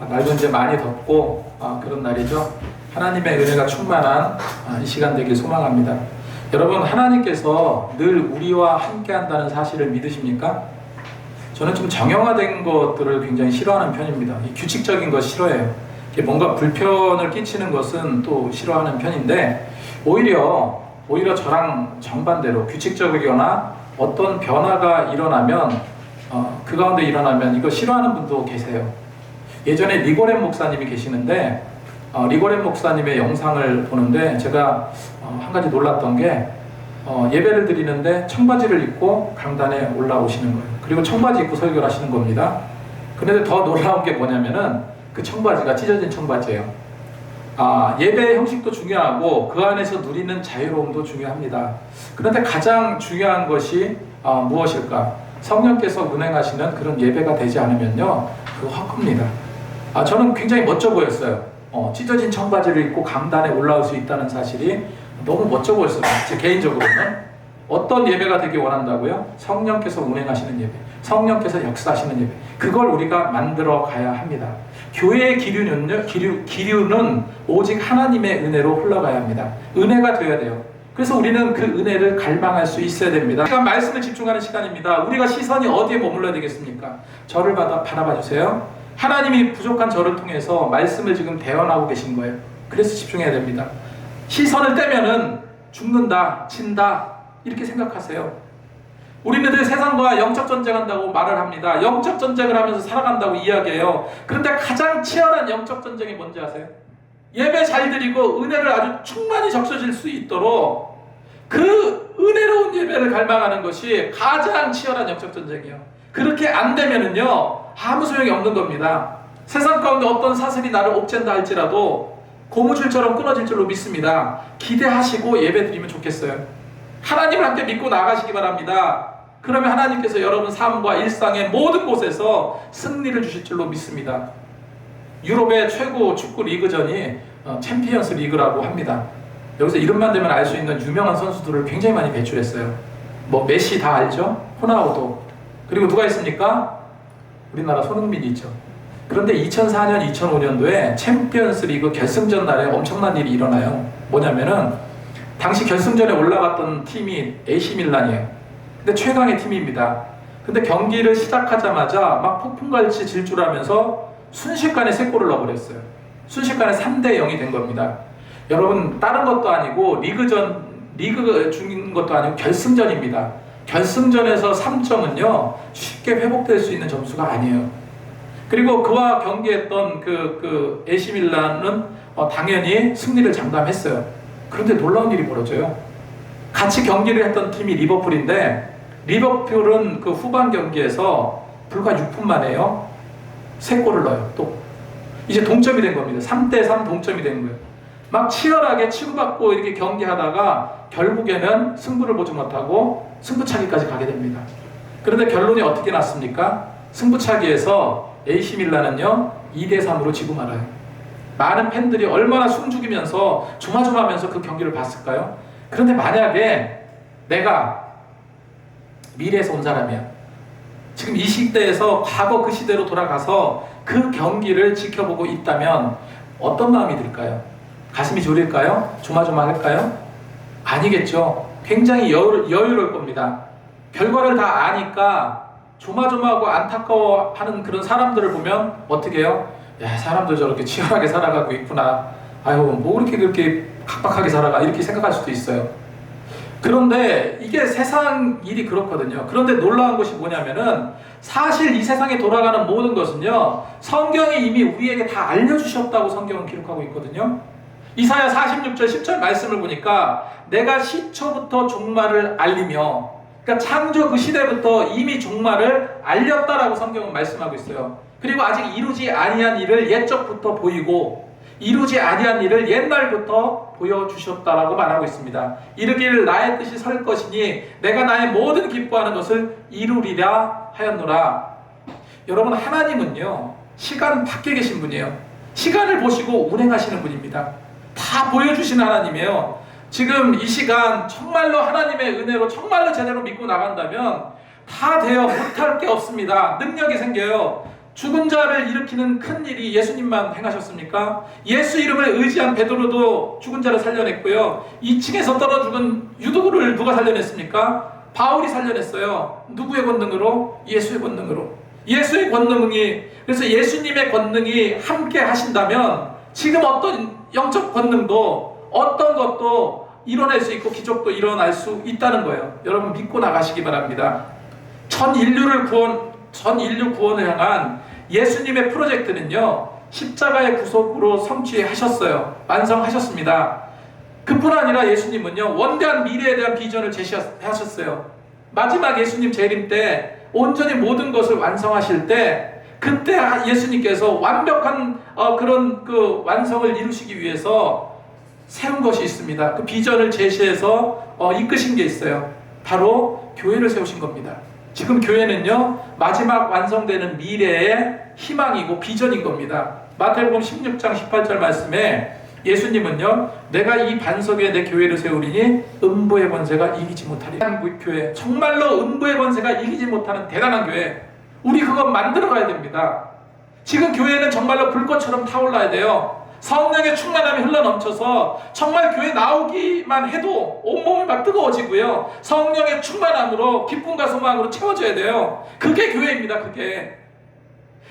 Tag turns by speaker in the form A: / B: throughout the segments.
A: 날도 이제 많이 덥고 그런 날이죠. 하나님의 은혜가 충만한 이 시간 되길 소망합니다. 여러분, 하나님께서 늘 우리와 함께 한다는 사실을 믿으십니까? 저는 좀 정형화된 것들을 굉장히 싫어하는 편입니다. 규칙적인 거 싫어해요. 뭔가 불편을 끼치는 것은 또 싫어하는 편인데, 오히려 저랑 정반대로 규칙적이거나 어떤 변화가 일어나면 그 가운데 일어나면 이거 싫어하는 분도 계세요. 예전에 리고렌 목사님이 계시는데, 리고렌 목사님의 영상을 보는데 제가 한 가지 놀랐던 게, 예배를 드리는데 청바지를 입고 강단에 올라오시는 거예요. 그리고 청바지 입고 설교를 하시는 겁니다. 그런데 더 놀라운 게 뭐냐면은 그 청바지가 찢어진 청바지예요. 예배의 형식도 중요하고 그 안에서 누리는 자유로움도 중요합니다. 그런데 가장 중요한 것이 무엇일까? 성령께서 운행하시는 그런 예배가 되지 않으면요, 그거 헛겁니다. 저는 굉장히 멋져 보였어요. 찢어진 청바지를 입고 강단에 올라올 수 있다는 사실이 너무 멋져 보였어요. 제 개인적으로는. 어떤 예배가 되길 원한다고요? 성령께서 운행하시는 예배, 성령께서 역사하시는 예배, 그걸 우리가 만들어 가야 합니다. 교회의 기류는 오직 하나님의 은혜로 흘러가야 합니다. 은혜가 되어야 돼요. 그래서 우리는 그 은혜를 갈망할 수 있어야 됩니다. 시간, 말씀을 집중하는 시간입니다. 우리가 시선이 어디에 머물러야 되겠습니까? 저를 바라봐 주세요. 하나님이 부족한 저를 통해서 말씀을 지금 대언하고 계신 거예요. 그래서 집중해야 됩니다. 시선을 떼면은 죽는다, 진다, 이렇게 생각하세요. 우리는 늘 세상과 영적 전쟁한다고 말을 합니다. 영적 전쟁을 하면서 살아간다고 이야기해요. 그런데 가장 치열한 영적 전쟁이 뭔지 아세요? 예배 잘 드리고 은혜를 아주 충만히 적셔질 수 있도록 그 은혜로운 예배를 갈망하는 것이 가장 치열한 영적 전쟁이에요. 그렇게 안 되면은요, 아무 소용이 없는 겁니다. 세상 가운데 어떤 사슬이 나를 옥죄한다 할지라도 고무줄처럼 끊어질 줄로 믿습니다. 기대하시고 예배 드리면 좋겠어요. 하나님을 함께 믿고 나가시기 바랍니다. 그러면 하나님께서 여러분 삶과 일상의 모든 곳에서 승리를 주실 줄로 믿습니다. 유럽의 최고 축구 리그전이 챔피언스 리그라고 합니다. 여기서 이름만 대면 알 수 있는 유명한 선수들을 굉장히 많이 배출했어요. 메시 다 알죠? 호나우도. 그리고 누가 있습니까? 우리나라 손흥민이 있죠. 그런데 2004년, 2005년도에 챔피언스 리그 결승전 날에 엄청난 일이 일어나요. 뭐냐면은 당시 결승전에 올라갔던 팀이 AC 밀란이에요. 근데 최강의 팀입니다. 근데 경기를 시작하자마자 막 폭풍같이 질주하면서 순식간에 3골을 넣어버렸어요. 순식간에 3대0이 된 겁니다. 여러분, 다른 것도 아니고 리그 중인 것도 아니고 결승전입니다. 결승전에서 3점은요 쉽게 회복될 수 있는 점수가 아니에요. 그리고 그와 경기했던 그 AC 밀란은 당연히 승리를 장담했어요. 그런데 놀라운 일이 벌어져요. 같이 경기를 했던 팀이 리버풀인데, 리버풀은 그 후반 경기에서 불과 6분 만에요 3골을 넣어요. 또 이제 동점이 된 겁니다. 3대3 동점이 된 거예요. 막 치열하게 치고받고 이렇게 경기하다가 결국에는 승부를 보지 못하고 승부차기까지 가게 됩니다. 그런데 결론이 어떻게 났습니까? 승부차기에서 AC 밀란은요 2대3으로 지고 말아요. 많은 팬들이 얼마나 숨죽이면서 조마조마하면서 그 경기를 봤을까요? 그런데 만약에 내가 미래에서 온 사람이야, 지금 이 시대에서 과거 그 시대로 돌아가서 그 경기를 지켜보고 있다면 어떤 마음이 들까요? 가슴이 졸일까요? 조마조마할까요? 아니겠죠. 굉장히 여유로울 겁니다. 결과를 다 아니까 조마조마하고 안타까워하는 그런 사람들을 보면 어떻게 해요? 야, 사람들 저렇게 치열하게 살아가고 있구나. 아유, 뭐 그렇게 각박하게 살아가, 이렇게 생각할 수도 있어요. 그런데 이게 세상 일이 그렇거든요. 그런데 놀라운 것이 뭐냐면은 사실 이 세상에 돌아가는 모든 것은요 성경이 이미 우리에게 다 알려주셨다고 성경은 기록하고 있거든요. 이사야 46절 10절 말씀을 보니까 내가 시초부터 종말을 알리며, 그러니까 창조 그 시대부터 이미 종말을 알렸다라고 성경은 말씀하고 있어요. 그리고 아직 이루지 아니한 일을 옛적부터 보이고 이루지 아니한 일을 옛날부터 보여주셨다라고 말하고 있습니다. 이르기를 나의 뜻이 설 것이니 내가 나의 모든 기뻐하는 것을 이루리라 하였노라. 여러분, 하나님은요 시간 밖에 계신 분이에요. 시간을 보시고 운행하시는 분입니다. 다 보여주신 하나님이에요. 지금 이 시간 정말로 하나님의 은혜로 정말로 제대로 믿고 나간다면 다 돼요. 못할 게 없습니다. 능력이 생겨요. 죽은 자를 일으키는 큰 일이 예수님만 행하셨습니까? 예수 이름을 의지한 베드로도 죽은 자를 살려냈고요. 2층에서 떨어 죽은 유두를 누가 살려냈습니까? 바울이 살려냈어요. 누구의 권능으로? 예수의 권능으로. 예수의 권능이, 그래서 예수님의 권능이 함께 하신다면 지금 어떤 영적 권능도 어떤 것도 일어날 수 있고 기적도 일어날 수 있다는 거예요. 여러분 믿고 나가시기 바랍니다. 전 인류 구원을 향한 예수님의 프로젝트는요, 십자가의 구속으로 성취하셨어요. 완성하셨습니다. 그뿐 아니라 예수님은요, 원대한 미래에 대한 비전을 제시하셨어요. 마지막 예수님 재림 때 온전히 모든 것을 완성하실 때, 그때 예수님께서 완벽한 그런 그 완성을 이루시기 위해서 세운 것이 있습니다. 그 비전을 제시해서 이끄신 게 있어요. 바로 교회를 세우신 겁니다. 지금 교회는요, 마지막 완성되는 미래의 희망이고 비전인 겁니다. 마태복음 16장 18절 말씀에 예수님은요, 내가 이 반석 위에 내 교회를 세우리니 음부의 권세가 이기지 못하리라. 교회, 정말로 음부의 권세가 이기지 못하는 대단한 교회, 우리 그거 만들어 가야 됩니다. 지금 교회는 정말로 불꽃처럼 타올라야 돼요. 성령의 충만함이 흘러넘쳐서 정말 교회 나오기만 해도 온몸이 막 뜨거워지고요, 성령의 충만함으로 기쁨과 소망으로 채워져야 돼요. 그게 교회입니다. 그게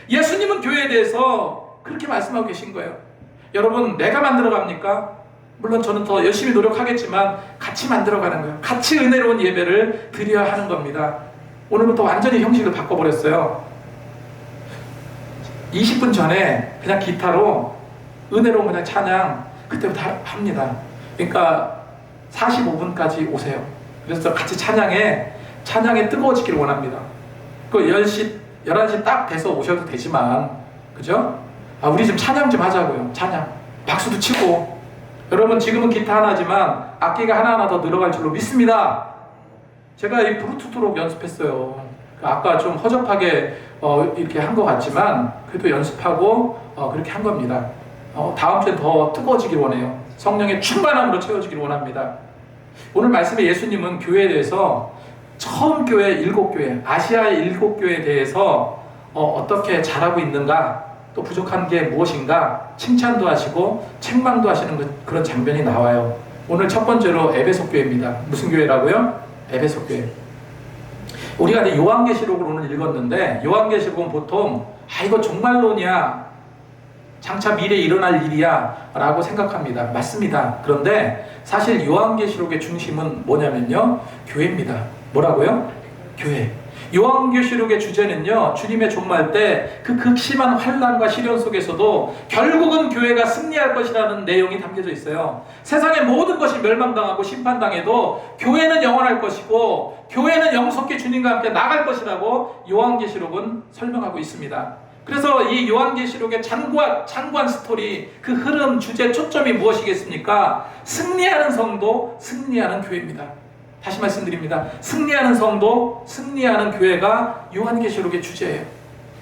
A: 예수님은 교회에 대해서 그렇게 말씀하고 계신 거예요. 여러분, 내가 만들어 갑니까? 물론 저는 더 열심히 노력하겠지만 같이 만들어 가는 거예요. 같이 은혜로운 예배를 드려야 하는 겁니다. 오늘부터 완전히 형식을 바꿔버렸어요. 20분 전에 그냥 기타로 은혜로운 그냥 찬양 그때부터 합니다. 그러니까 45분까지 오세요. 그래서 같이 찬양에 뜨거워지기를 원합니다. 그 10시, 11시 딱 돼서 오셔도 되지만, 그죠? 우리 좀 찬양 좀 하자고요. 찬양. 박수도 치고. 여러분, 지금은 기타 하나지만 악기가 하나하나 더 늘어갈 줄로 믿습니다. 제가 이 브루투스로 연습했어요. 아까 좀 허접하게 이렇게 한 것 같지만 그래도 연습하고 그렇게 한 겁니다. 다음 주에 더 뜨거워지길 원해요. 성령의 충만함으로 채워지길 원합니다. 오늘 말씀에 예수님은 교회에 대해서 처음 교회 7교회, 아시아의 7교회에 대해서 어떻게 잘하고 있는가, 또 부족한 게 무엇인가 칭찬도 하시고 책망도 하시는 그런 장면이 나와요. 오늘 첫 번째로 에베소 교회입니다. 무슨 교회라고요? 에베소 교회. 우리가 이제 요한계시록을 오늘 읽었는데, 요한계시록은 보통 이거 종말론이야, 장차 미래에 일어날 일이야 라고 생각합니다. 맞습니다. 그런데 사실 요한계시록의 중심은 뭐냐면요, 교회입니다. 뭐라고요? 교회. 요한계시록의 주제는요, 주님의 종말 때 그 극심한 환난과 시련 속에서도 결국은 교회가 승리할 것이라는 내용이 담겨져 있어요. 세상의 모든 것이 멸망당하고 심판당해도 교회는 영원할 것이고 교회는 영속히 주님과 함께 나갈 것이라고 요한계시록은 설명하고 있습니다. 그래서 이 요한계시록의 장구한 스토리, 그 흐름, 주제, 초점이 무엇이겠습니까? 승리하는 성도, 승리하는 교회입니다. 다시 말씀드립니다. 승리하는 성도, 승리하는 교회가 요한계시록의 주제예요.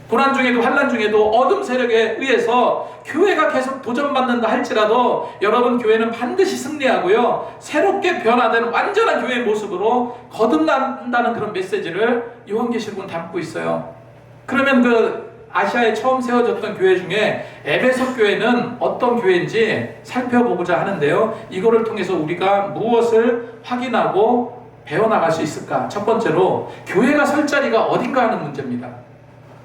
A: 고난 중에도 환난 중에도 어둠 세력에 의해서 교회가 계속 도전받는다 할지라도 여러분, 교회는 반드시 승리하고요, 새롭게 변화된 완전한 교회의 모습으로 거듭난다는 그런 메시지를 요한계시록은 담고 있어요. 그러면 그 아시아에 처음 세워졌던 교회 중에 에베소 교회는 어떤 교회인지 살펴보고자 하는데요, 이거를 통해서 우리가 무엇을 확인하고 배워나갈 수 있을까? 첫 번째로, 교회가 설 자리가 어딘가 하는 문제입니다.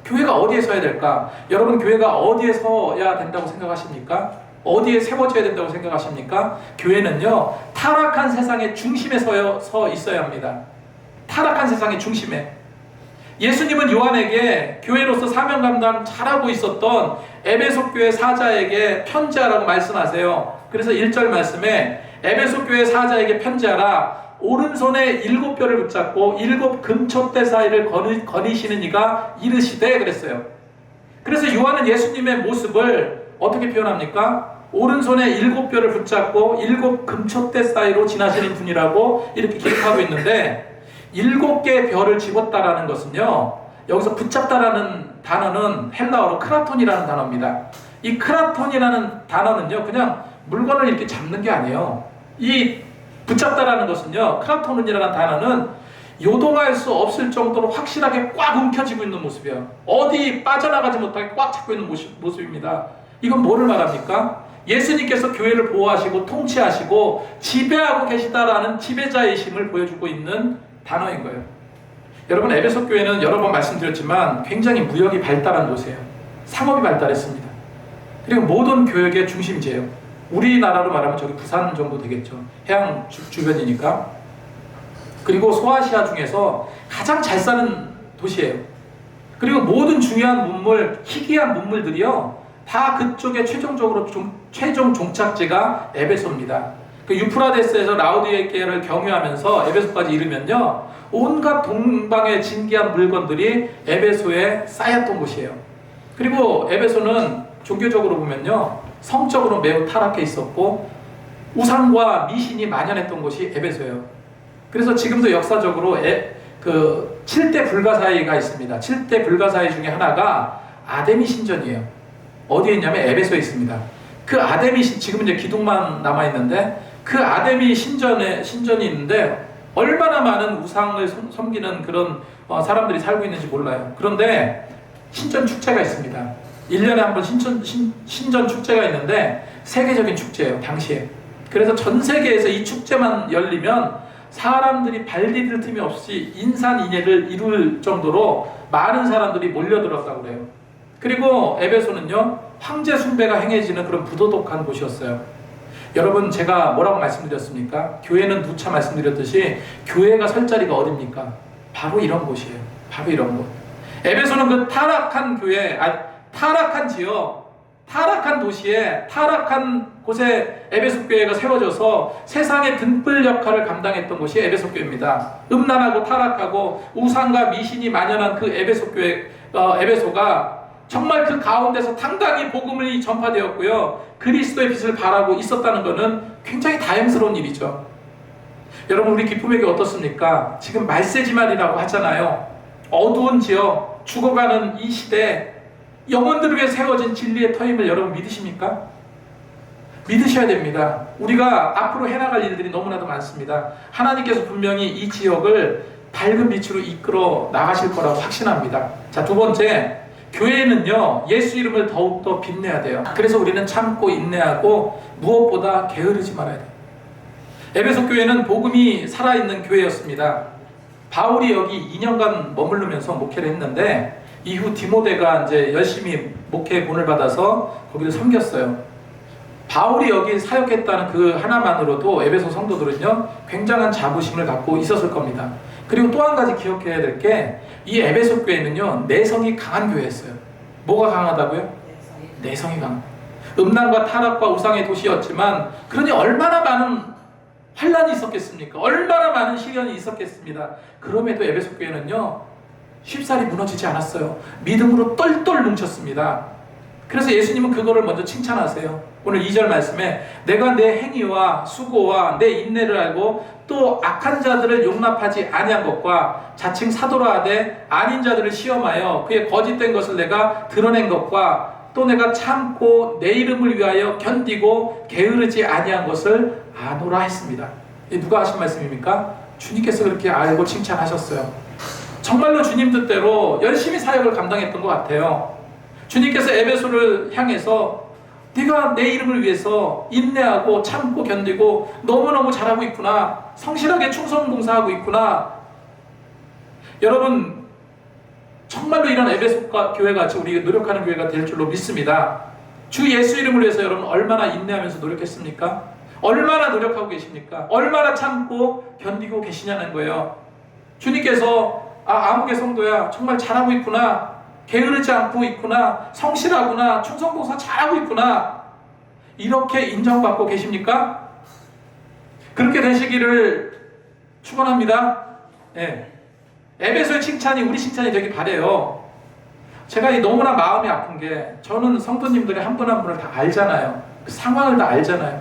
A: 교회가 어디에 서야 될까? 여러분, 교회가 어디에 서야 된다고 생각하십니까? 어디에 세워져야 된다고 생각하십니까? 교회는요, 타락한 세상의 중심에 서 있어야 합니다. 타락한 세상의 중심에. 예수님은 요한에게 교회로서 사명 감당 잘하고 있었던 에베소 교회 사자에게 편지하라고 말씀하세요. 그래서 1절 말씀에 에베소 교회 사자에게 편지하라. 오른손에 7뼈를 붙잡고 7 금촛대 사이를 거니시는 이가 이르시되 그랬어요. 그래서 요한은 예수님의 모습을 어떻게 표현합니까? 오른손에 7뼈를 붙잡고 7 금촛대 사이로 지나시는 분이라고 이렇게 기록하고 있는데, 7개의 별을 집었다라는 것은요, 여기서 붙잡다라는 단어는 헬라어로 크라톤이라는 단어입니다. 이 크라톤이라는 단어는요, 그냥 물건을 이렇게 잡는 게 아니에요. 이 붙잡다라는 것은요, 크라톤이라는 단어는 요동할 수 없을 정도로 확실하게 꽉 움켜쥐고 있는 모습이에요. 어디 빠져나가지 못하게 꽉 잡고 있는 모습입니다. 이건 뭐를 말합니까? 예수님께서 교회를 보호하시고 통치하시고 지배하고 계시다라는 지배자의심을 보여주고 있는 단어인 거예요. 여러분, 에베소 교회는 여러 번 말씀드렸지만 굉장히 무역이 발달한 도시예요. 상업이 발달했습니다. 그리고 모든 교역의 중심지예요. 우리나라로 말하면 저기 부산 정도 되겠죠. 해양 주변이니까. 그리고 소아시아 중에서 가장 잘 사는 도시예요. 그리고 모든 중요한 문물, 희귀한 문물들이요, 다 그쪽에 최종 종착지가 에베소입니다. 그 유프라데스에서 라우디게를 경유하면서 에베소까지 이르면요, 온갖 동방의 진귀한 물건들이 에베소에 쌓였던 곳이에요. 그리고 에베소는 종교적으로 보면요, 성적으로 매우 타락해 있었고 우상과 미신이 만연했던 곳이 에베소예요. 그래서 지금도 역사적으로 그 7대 불가사의가 있습니다. 7대 불가사의 중에 하나가 아데미 신전이에요. 어디에 있냐면 에베소에 있습니다. 그 아데미 지금은 이제 기둥만 남아 있는데 그 아데미 신전이 있는데 얼마나 많은 우상을 섬기는 그런 사람들이 살고 있는지 몰라요. 그런데 신전 축제가 있습니다. 1년에 한 번 신전 축제가 있는데 세계적인 축제예요, 당시에. 그래서 전 세계에서 이 축제만 열리면 사람들이 발 디딜 틈이 없이 인산인해를 이룰 정도로 많은 사람들이 몰려들었다고 그래요. 그리고 에베소는요, 황제 숭배가 행해지는 그런 부도덕한 곳이었어요. 여러분, 제가 뭐라고 말씀드렸습니까? 교회는 누차 말씀드렸듯이 교회가 설 자리가 어딥니까? 바로 이런 곳이에요. 바로 이런 곳. 에베소는 그 타락한 교회, 타락한 지역, 타락한 도시에, 타락한 곳에 에베소 교회가 세워져서 세상의 등불 역할을 감당했던 곳이 에베소 교회입니다. 음란하고 타락하고 우상과 미신이 만연한 그 에베소 교회, 에베소가 정말 그 가운데서 당당히 복음이 전파되었고요, 그리스도의 빛을 발하고 있었다는 것은 굉장히 다행스러운 일이죠. 여러분, 우리 기쁨의 교회 어떻습니까? 지금 말세지말이라고 하잖아요. 어두운 지역, 죽어가는 이 시대, 영혼들을 위해 세워진 진리의 터임을 여러분 믿으십니까? 믿으셔야 됩니다. 우리가 앞으로 해나갈 일들이 너무나도 많습니다. 하나님께서 분명히 이 지역을 밝은 빛으로 이끌어 나가실 거라고 확신합니다. 자, 두 번째, 교회는요, 예수 이름을 더욱더 빛내야 돼요. 그래서 우리는 참고 인내하고 무엇보다 게으르지 말아야 돼요. 에베소 교회는 복음이 살아있는 교회였습니다. 바울이 여기 2년간 머무르면서 목회를 했는데 이후 디모데가 이제 열심히 목회의 본을 받아서 거기를 섬겼어요. 바울이 여기 사역했다는 그 하나만으로도 에베소 성도들은요, 굉장한 자부심을 갖고 있었을 겁니다. 그리고 또 한 가지 기억해야 될 게, 이 에베소 교회는요, 내성이 강한 교회였어요. 뭐가 강하다고요? 내성이 강한. 음란과 타락과 우상의 도시였지만, 그러니 얼마나 많은 환란이 있었겠습니까? 얼마나 많은 시련이 있었겠습니다. 그럼에도 에베소 교회는요, 쉽사리 무너지지 않았어요. 믿음으로 똘똘 뭉쳤습니다. 그래서 예수님은 그거를 먼저 칭찬하세요. 오늘 2절 말씀에 내가 내 행위와 수고와 내 인내를 알고 또 악한 자들을 용납하지 아니한 것과 자칭 사도라 하되 아닌 자들을 시험하여 그의 거짓된 것을 내가 드러낸 것과 또 내가 참고 내 이름을 위하여 견디고 게으르지 아니한 것을 아노라 했습니다. 이 누가 하신 말씀입니까? 주님께서 그렇게 알고 칭찬하셨어요. 정말로 주님 뜻대로 열심히 사역을 감당했던 것 같아요. 주님께서 에베소를 향해서 네가 내 이름을 위해서 인내하고 참고 견디고 너무너무 잘하고 있구나, 성실하게 충성봉사하고 있구나. 여러분, 정말로 이런 에베소 교회같이 우리가 노력하는 교회가 될 줄로 믿습니다. 주 예수 이름을 위해서 여러분 얼마나 인내하면서 노력했습니까? 얼마나 노력하고 계십니까? 얼마나 참고 견디고 계시냐는 거예요. 주님께서 아무개 성도야, 정말 잘하고 있구나, 게으르지 않고 있구나, 성실하구나, 충성봉사 잘하고 있구나, 이렇게 인정받고 계십니까? 그렇게 되시기를 축원합니다. 네. 에베소의 칭찬이 우리 칭찬이 되길 바래요. 제가 너무나 마음이 아픈 게, 저는 성도님들이 한 분 한 분을 다 알잖아요. 그 상황을 다 알잖아요.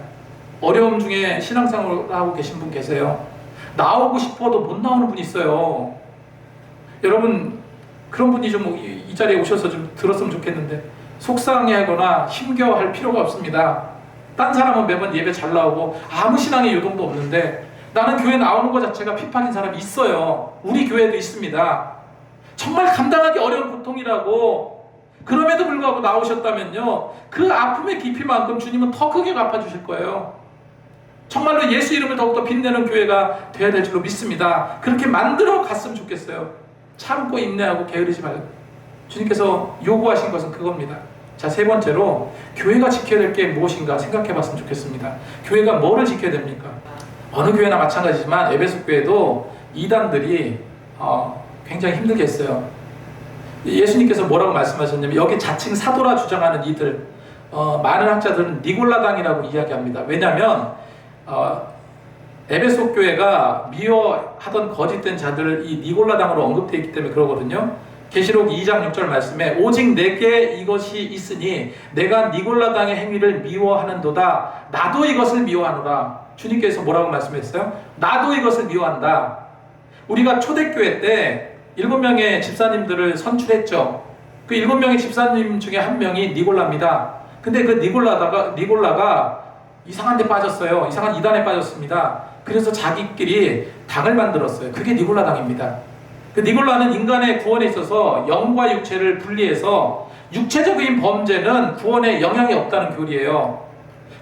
A: 어려움 중에 신앙생활을 하고 계신 분 계세요. 나오고 싶어도 못 나오는 분이 있어요. 여러분, 그런 분이 좀 이 자리에 오셔서 좀 들었으면 좋겠는데, 속상해하거나 힘겨워할 필요가 없습니다. 딴 사람은 매번 예배 잘 나오고 아무 신앙의 요동도 없는데 나는 교회 나오는 것 자체가 핍박인 사람이 있어요. 우리 교회도 있습니다. 정말 감당하기 어려운 고통이라고 그럼에도 불구하고 나오셨다면요, 그 아픔의 깊이만큼 주님은 더 크게 갚아주실 거예요. 정말로 예수 이름을 더욱더 빛내는 교회가 되어야 될 줄로 믿습니다. 그렇게 만들어 갔으면 좋겠어요. 참고 인내하고 게으르지 말고. 주님께서 요구하신 것은 그겁니다. 자, 세 번째로 교회가 지켜야 될 게 무엇인가 생각해 봤으면 좋겠습니다. 교회가 뭐를 지켜야 됩니까? 어느 교회나 마찬가지지만 에베소 교회도 이단들이 굉장히 힘들게 했어요. 예수님께서 뭐라고 말씀하셨냐면, 여기 자칭 사도라 주장하는 이들, 많은 학자들은 니골라당이라고 이야기합니다. 왜냐하면 에베소 교회가 미워하던 거짓된 자들을 이 니골라당으로 언급되어 있기 때문에 그러거든요. 계시록 2장 6절 말씀에 오직 내게 이것이 있으니 내가 니골라당의 행위를 미워하는도다. 나도 이것을 미워하노라. 주님께서 뭐라고 말씀했어요? 나도 이것을 미워한다. 우리가 초대교회 때 7명의 집사님들을 선출했죠. 그 7명의 집사님 중에 한 명이 니골라입니다. 근데 그 니골라가 이상한 데 빠졌어요. 이상한 이단에 빠졌습니다. 그래서 자기끼리 당을 만들었어요. 그게 니골라당입니다. 그 니골라는 인간의 구원에 있어서 영과 육체를 분리해서 육체적인 범죄는 구원에 영향이 없다는 교리예요.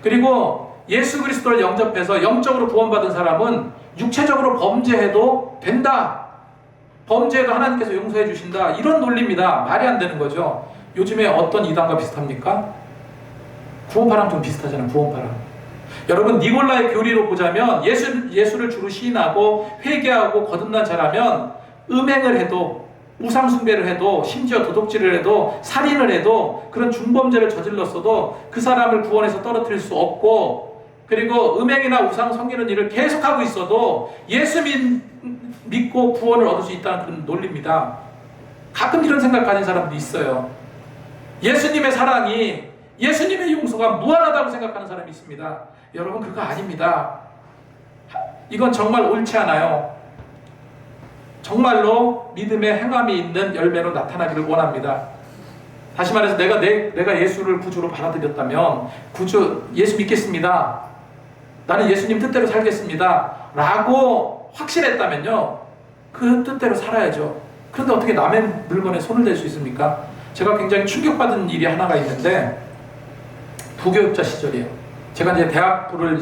A: 그리고 예수 그리스도를 영접해서 영적으로 구원받은 사람은 육체적으로 범죄해도 된다. 범죄해도 하나님께서 용서해 주신다. 이런 논리입니다. 말이 안 되는 거죠. 요즘에 어떤 이단과 비슷합니까? 구원파랑 좀 비슷하잖아요. 구원파랑. 여러분, 니골라의 교리로 보자면 예수를 주로 시인하고 회개하고 거듭난 자라면 음행을 해도, 우상 숭배를 해도, 심지어 도둑질을 해도, 살인을 해도, 그런 중범죄를 저질렀어도 그 사람을 구원해서 떨어뜨릴 수 없고, 그리고 음행이나 우상 섬기는 일을 계속하고 있어도 예수 믿고 구원을 얻을 수 있다는 그런 논리입니다. 가끔 이런 생각 가진 사람도 있어요. 예수님의 사랑이, 예수님의 용서가 무한하다고 생각하는 사람이 있습니다. 여러분, 그거 아닙니다. 이건 정말 옳지 않아요. 정말로 믿음의 행함이 있는 열매로 나타나기를 원합니다. 다시 말해서 내가 예수를 구주로 받아들였다면, 예수 믿겠습니다, 나는 예수님 뜻대로 살겠습니다 라고 확실했다면요, 그 뜻대로 살아야죠. 그런데 어떻게 남의 물건에 손을 댈 수 있습니까? 제가 굉장히 충격받은 일이 하나가 있는데, 부교육자 시절이에요. 제가 이제 대학부를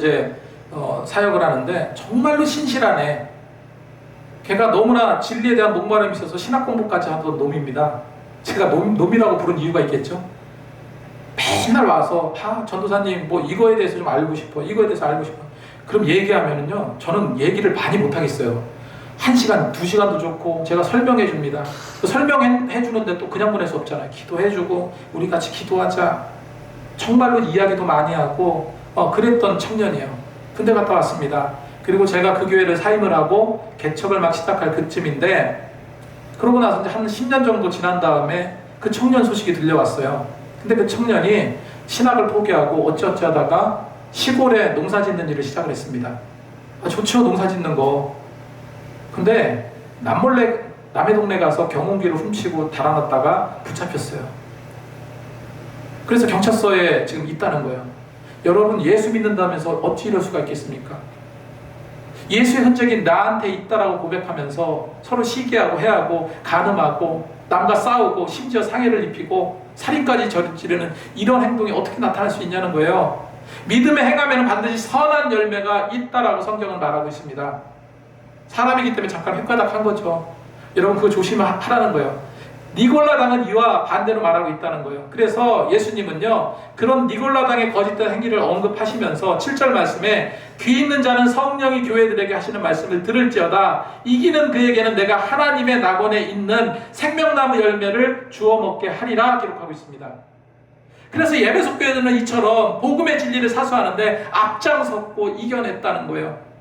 A: 사역을 하는데 정말로 신실하네. 걔가 너무나 진리에 대한 목마름이 있어서 신학 공부까지 하던 놈입니다. 제가 놈이라고 부른 이유가 있겠죠? 맨날 와서 전도사님 뭐 이거에 대해서 좀 알고 싶어, 이거에 대해서 알고 싶어. 그럼 얘기하면은요, 저는 얘기를 많이 못하겠어요. 1시간, 2시간도 좋고 제가 설명해 줍니다. 설명해 주는데 또 그냥 보낼 수 없잖아요. 기도해 주고 우리 같이 기도하자. 정말로 이야기도 많이 하고 그랬던 청년이에요. 군대 갔다 왔습니다. 그리고 제가 그 교회를 사임을 하고 개척을 막 시작할 그쯤인데, 그러고 나서 이제 한 10년 정도 지난 다음에 그 청년 소식이 들려왔어요. 근데 그 청년이 신학을 포기하고 어찌어찌 하다가 시골에 농사 짓는 일을 시작을 했습니다. 좋죠, 농사 짓는 거. 근데 남몰래 남의 동네 가서 경운기를 훔치고 달아났다가 붙잡혔어요. 그래서 경찰서에 지금 있다는 거예요. 여러분, 예수 믿는다면서 어찌 이럴 수가 있겠습니까? 예수의 흔적이 나한테 있다라고 고백하면서 서로 시기하고 해하고 간음하고 남과 싸우고 심지어 상해를 입히고 살인까지 저지르는 이런 행동이 어떻게 나타날 수 있냐는 거예요. 믿음의 행함에는 반드시 선한 열매가 있다라고 성경은 말하고 있습니다. 사람이기 때문에 잠깐 획가닥한 거죠. 여러분, 그거 조심하라는 거예요. 니골라당은 이와 반대로 말하고 있다는 거예요. 그래서 예수님은요, 그런 니골라당의 거짓된 행위를 언급하시면서 7절 말씀에 귀 있는 자는 성령이 교회들에게 하시는 말씀을 들을지어다. 이기는 그에게는 내가 하나님의 낙원에 있는 생명나무 열매를 주워 먹게 하리라 기록하고 있습니다. 그래서 에베소 교회들은 이처럼 복음의 진리를 사수하는데 앞장섰고 이겨냈다는 거예요.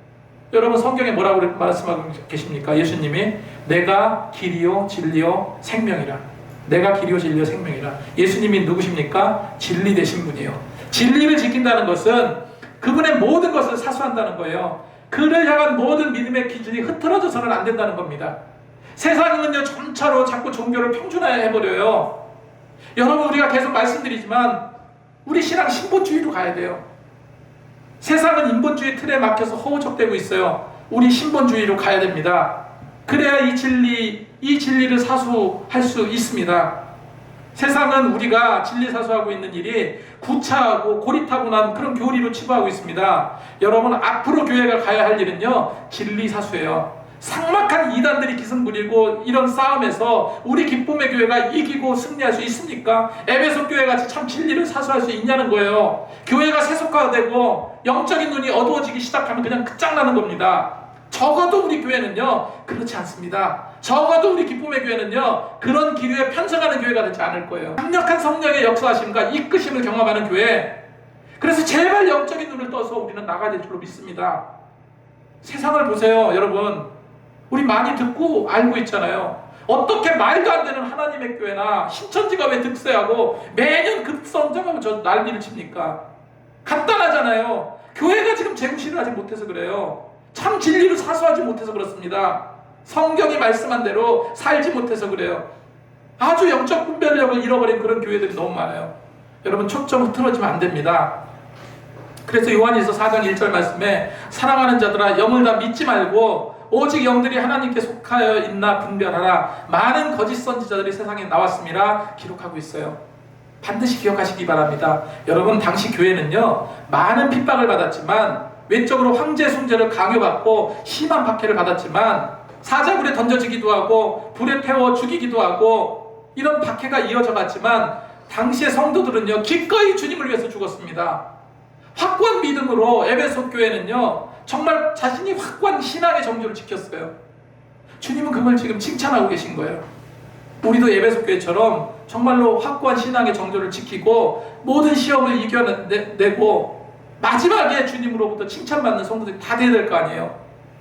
A: 여러분, 성경에 뭐라고 말씀하고 계십니까? 예수님이 내가 길이요 진리요 생명이라. 내가 길이요 진리요 생명이라. 예수님이 누구십니까? 진리 되신 분이에요. 진리를 지킨다는 것은 그분의 모든 것을 사수한다는 거예요. 그를 향한 모든 믿음의 기준이 흐트러져서는 안 된다는 겁니다. 세상은요, 점차로 자꾸 종교를 평준화해버려요. 여러분, 우리가 계속 말씀드리지만 우리 신앙 신본주의로 가야 돼요. 세상은 인본주의 틀에 막혀서 허우적대고 있어요. 우리 신본주의로 가야 됩니다. 그래야 이 진리를 사수할 수 있습니다. 세상은 우리가 진리 사수하고 있는 일이 구차하고 고리타분한 그런 교리로 치부하고 있습니다. 여러분, 앞으로 교회가 가야 할 일은요, 진리 사수예요. 삭막한 이단들이 기승 부리고 이런 싸움에서 우리 기쁨의 교회가 이기고 승리할 수 있습니까? 에베소 교회같이 참 진리를 사수할 수 있냐는 거예요. 교회가 세속화되고 영적인 눈이 어두워지기 시작하면 그냥 끝장나는 겁니다. 적어도 우리 교회는요, 그렇지 않습니다. 적어도 우리 기쁨의 교회는요, 그런 기류에 편성하는 교회가 되지 않을 거예요. 강력한 성령의 역사하심과 이끄심을 경험하는 교회. 그래서 제발 영적인 눈을 떠서 우리는 나가야 될 줄로 믿습니다. 세상을 보세요, 여러분. 우리 많이 듣고 알고 있잖아요. 어떻게 말도 안 되는 하나님의 교회나 신천지가 왜 득세하고 매년 급성장하고 저 난리를 칩니까? 간단하잖아요. 교회가 지금 재구실을 하지 못해서 그래요. 참 진리를 사수하지 못해서 그렇습니다. 성경이 말씀한 대로 살지 못해서 그래요. 아주 영적 분별력을 잃어버린 그런 교회들이 너무 많아요. 여러분, 초점을 틀어지면 안 됩니다. 그래서 요한일서 4장 1절 말씀에 사랑하는 자들아, 영을 다 믿지 말고 오직 영들이 하나님께 속하여 있나 분별하라. 많은 거짓 선지자들이 세상에 나왔음이라 기록하고 있어요. 반드시 기억하시기 바랍니다. 여러분, 당시 교회는요, 많은 핍박을 받았지만, 외적으로 황제 숭배를 강요받고 심한 박해를 받았지만, 사자굴에 던져지기도 하고 불에 태워 죽이기도 하고 이런 박해가 이어져 갔지만, 당시의 성도들은요, 기꺼이 주님을 위해서 죽었습니다. 확고한 믿음으로 에베소 교회는요, 정말 자신이 확고한 신앙의 정조를 지켰어요. 주님은 그걸 지금 칭찬하고 계신 거예요. 우리도 에베소 교회처럼 정말로 확고한 신앙의 정조를 지키고 모든 시험을 이겨내고 마지막에 주님으로부터 칭찬받는 성도들이 다 돼야 될 거 아니에요.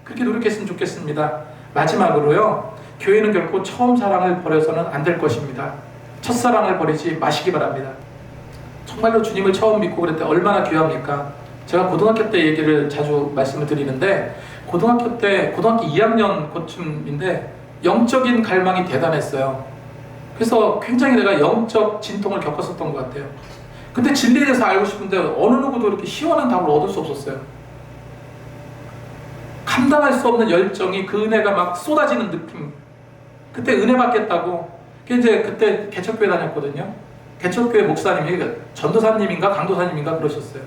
A: 그렇게 노력했으면 좋겠습니다. 마지막으로요, 교회는 결코 처음 사랑을 버려서는 안 될 것입니다. 첫사랑을 버리지 마시기 바랍니다. 정말로 주님을 처음 믿고 그랬을 때 얼마나 귀합니까? 제가 고등학교 때 얘기를 자주 말씀을 드리는데, 고등학교 2학년 그쯤인데 영적인 갈망이 대단했어요. 그래서 굉장히 내가 영적 진통을 겪었었던 것 같아요. 근데 진리에 대해서 알고 싶은데 어느 누구도 이렇게 시원한 답을 얻을 수 없었어요. 감당할 수 없는 열정이, 그 은혜가 막 쏟아지는 느낌. 그때 은혜 받겠다고, 이제 그때 개척교회 다녔거든요. 개척교회 목사님이 전도사님인가 강도사님인가 그러셨어요.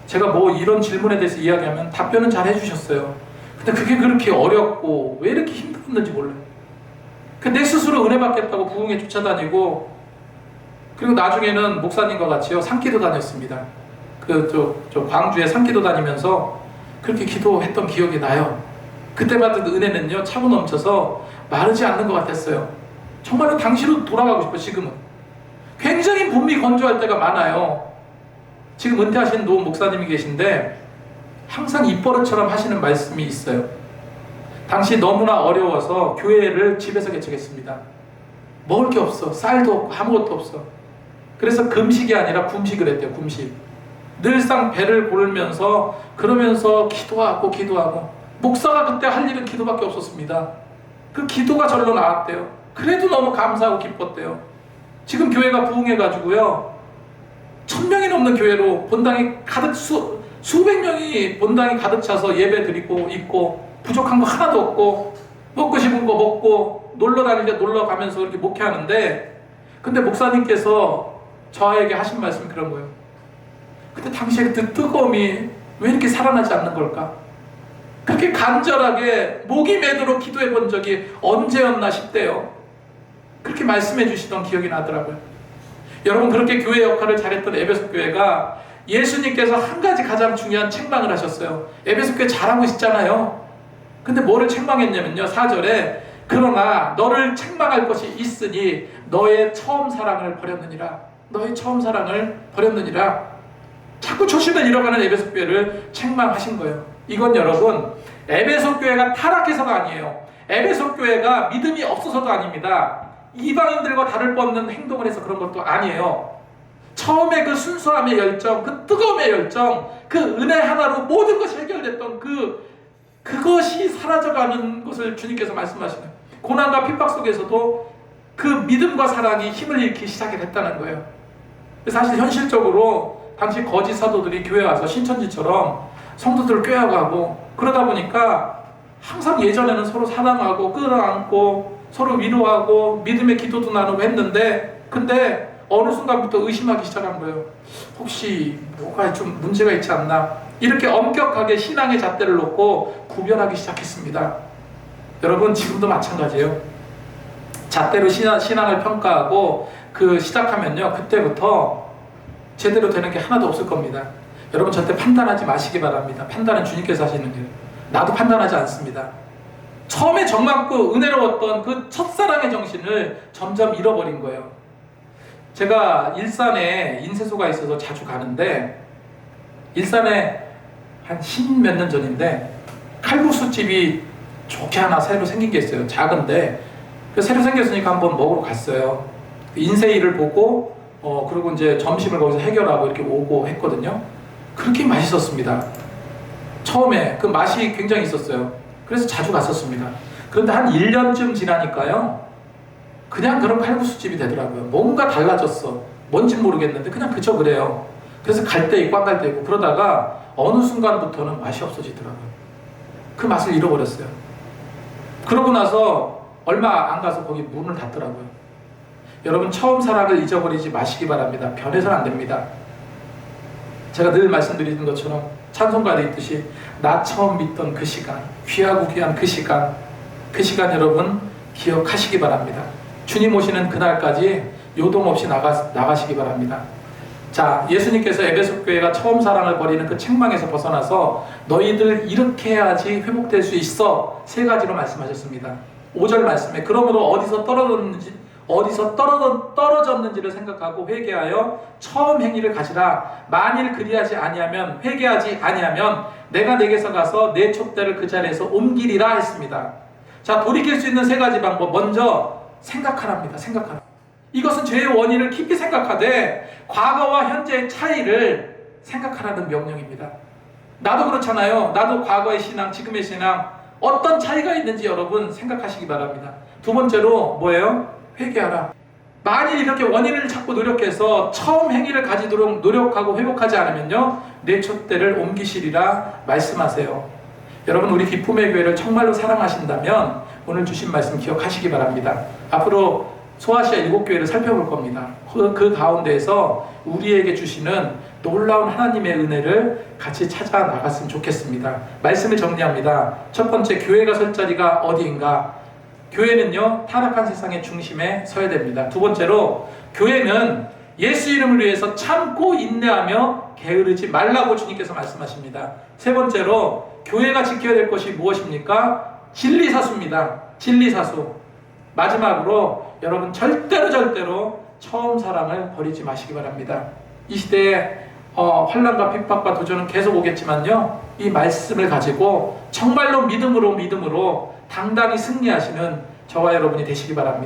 A: 제가 뭐 이런 질문에 대해서 이야기하면 답변은 잘 해주셨어요. 근데 그게 그렇게 어렵고 왜 이렇게 힘들었는지 몰라요. 내 스스로 은혜 받겠다고 부흥회 쫓아다니고, 그리고 나중에는 목사님과 같이요, 산기도 다녔습니다. 광주에 산기도 다니면서 그렇게 기도했던 기억이 나요. 그때 받은 은혜는요, 차고 넘쳐서 마르지 않는 것 같았어요. 정말로 당시로 돌아가고 싶어요. 지금은 굉장히 몸이 건조할 때가 많아요. 지금 은퇴하신 노 목사님이 계신데 항상 입버릇처럼 하시는 말씀이 있어요. 당시 너무나 어려워서 교회를 집에서 개척했습니다. 먹을 게 없어. 쌀도 없고 아무것도 없어. 그래서 금식이 아니라 굶식을 했대요. 굶식. 늘상 배를 고르면서 그러면서 기도하고 목사가 그때 할 일은 기도밖에 없었습니다. 그 기도가 절로 나왔대요. 그래도 너무 감사하고 기뻤대요. 지금 교회가 부흥해가지고요, 1000명이 넘는 교회로 본당이 가득 수백 명이 본당이 가득 차서 예배 드리고 있고, 부족한 거 하나도 없고, 먹고 싶은 거 먹고, 놀러 다닐 때 놀러 가면서 이렇게 목회하는데, 근데 목사님께서 저에게 하신 말씀이 그런 거예요. 근데 당시에 그 뜨거움이 왜 이렇게 살아나지 않는 걸까? 그렇게 간절하게 목이 메도록 기도해 본 적이 언제였나 싶대요. 그렇게 말씀해 주시던 기억이 나더라고요. 여러분, 그렇게 교회 역할을 잘했던 에베소 교회가 예수님께서 한 가지 가장 중요한 책망을 하셨어요. 에베소 교회 잘하고 있잖아요. 근데 뭐를 책망했냐면요, 4절에 그러나 너를 책망할 것이 있으니 너의 처음 사랑을 버렸느니라. 너의 처음 사랑을 버렸느니라. 자꾸 초심을 잃어가는 에베소 교회를 책망하신 거예요. 이건 여러분, 에베소 교회가 타락해서가 아니에요. 에베소 교회가 믿음이 없어서도 아닙니다. 이방인들과 다를 바 없는 행동을 해서 그런 것도 아니에요. 처음에 그 순수함의 열정, 그 뜨거움의 열정, 그 은혜 하나로 모든 것이 해결됐던 그것이 사라져가는 것을 주님께서 말씀하시는, 고난과 핍박 속에서도 그 믿음과 사랑이 힘을 잃기 시작했다는 거예요. 사실 현실적으로 당시 거짓 사도들이 교회 와서 신천지처럼 성도들을 꾀어가고 그러다 보니까 항상 예전에는 서로 사랑하고 끌어안고 서로 위로하고 믿음의 기도도 나누고 했는데, 근데 어느 순간부터 의심하기 시작한 거예요. 혹시 뭐가 좀 문제가 있지 않나? 이렇게 엄격하게 신앙의 잣대를 놓고 구별하기 시작했습니다. 여러분, 지금도 마찬가지예요. 잣대로 신앙을 평가하고 시작하면요, 그때부터 제대로 되는 게 하나도 없을 겁니다. 여러분, 절대 판단하지 마시기 바랍니다. 판단은 주님께서 하시는 일. 나도 판단하지 않습니다. 처음에 정맞고 은혜로웠던 그 첫사랑의 정신을 점점 잃어버린 거예요. 제가 일산에 인쇄소가 있어서 자주 가는데, 일산에 한 10몇 년 전인데 칼국수집이 좋게 하나 새로 생긴 게 있어요. 작은데 새로 생겼으니까 한번 먹으러 갔어요. 인쇄일을 보고 그리고 이제 점심을 거기서 해결하고 이렇게 오고 했거든요. 그렇게 맛있었습니다. 처음에 그 맛이 굉장히 있었어요. 그래서 자주 갔었습니다. 그런데 한 1년쯤 지나니까요, 그냥 그런 칼국수집이 되더라고요. 뭔가 달라졌어. 뭔진 모르겠는데 그냥 그저 그래요. 그래서 갈 때 있고 안 갈 때 있고, 그러다가 어느 순간부터는 맛이 없어지더라고요. 그 맛을 잃어버렸어요. 그러고 나서 얼마 안 가서 거기 문을 닫더라고요. 여러분, 처음 사랑을 잊어버리지 마시기 바랍니다. 변해서는 안 됩니다. 제가 늘 말씀드리는 것처럼 찬송가에 있듯이 나 처음 믿던 그 시간, 귀하고 귀한 그 시간 여러분 기억하시기 바랍니다. 주님 오시는 그날까지 요동 없이 나가시기 바랍니다. 자, 예수님께서 에베소 교회가 처음 사랑을 버리는 그 책망에서 벗어나서 너희들 이렇게 해야지 회복될 수 있어, 세 가지로 말씀하셨습니다. 5절 말씀에 그러므로 어디서 떨어졌는지를 생각하고 회개하여 처음 행위를 가지라. 만일 그리하지 아니하면, 회개하지 아니하면 내가 내게서 가서 내 촛대를 그 자리에서 옮기리라 했습니다. 자, 돌이킬 수 있는 세 가지 방법. 먼저 생각하랍니다. 생각하라. 이것은 죄의 원인을 깊이 생각하되 과거와 현재의 차이를 생각하라는 명령입니다. 나도 그렇잖아요. 나도 과거의 신앙, 지금의 신앙 어떤 차이가 있는지 여러분 생각하시기 바랍니다. 두 번째로 뭐예요? 회개하라. 만일 이렇게 원인을 찾고 노력해서 처음 행위를 가지도록 노력하고 회복하지 않으면요, 내 촛대를 옮기시리라 말씀하세요. 여러분, 우리 기쁨의 교회를 정말로 사랑하신다면 오늘 주신 말씀 기억하시기 바랍니다. 앞으로 소아시아 7교회를 살펴볼 겁니다. 그 가운데에서 우리에게 주시는 놀라운 하나님의 은혜를 같이 찾아 나갔으면 좋겠습니다. 말씀을 정리합니다. 첫 번째, 교회가 설 자리가 어디인가? 교회는요, 타락한 세상의 중심에 서야 됩니다. 두 번째로, 교회는 예수 이름을 위해서 참고 인내하며 게으르지 말라고 주님께서 말씀하십니다. 세 번째로, 교회가 지켜야 될 것이 무엇입니까? 진리사수입니다. 진리사수. 마지막으로, 여러분 절대로 처음 사랑을 버리지 마시기 바랍니다. 이 시대에 환난과 핍박과 도전은 계속 오겠지만요, 이 말씀을 가지고 정말로 믿음으로 당당히 승리하시는 저와 여러분이 되시기 바랍니다.